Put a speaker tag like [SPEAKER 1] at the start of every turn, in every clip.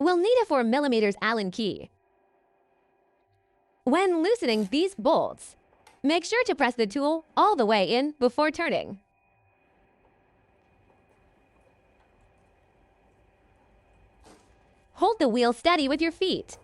[SPEAKER 1] We'll need a 4mm Allen key. When loosening these bolts, make sure to press the tool all the way in before turning. Hold the wheel steady with your feet.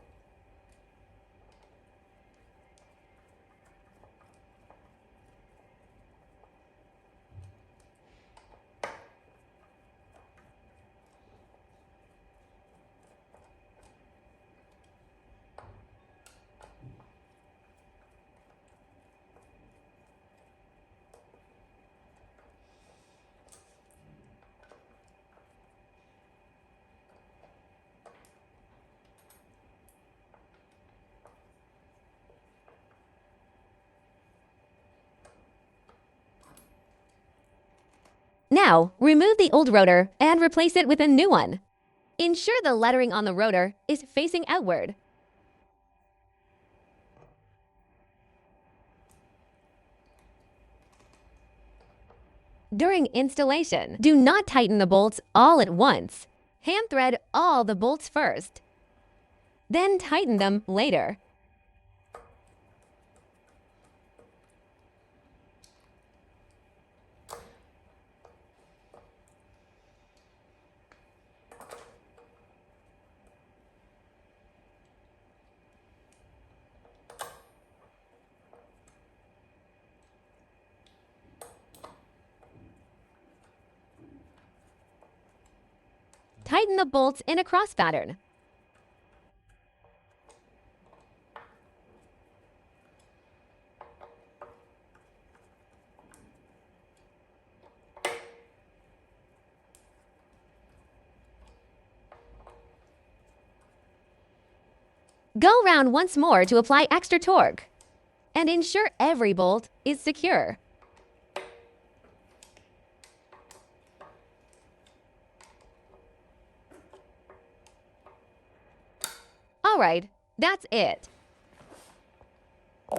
[SPEAKER 1] Now, remove the old rotor and replace it with a new one. Ensure the lettering on the rotor is facing outward. During installation, do not tighten the bolts all at once. Hand thread all the bolts first. Then tighten them later. Tighten the bolts in a cross pattern. Go round once more to apply extra torque, and ensure every bolt is secure. All right, that's it.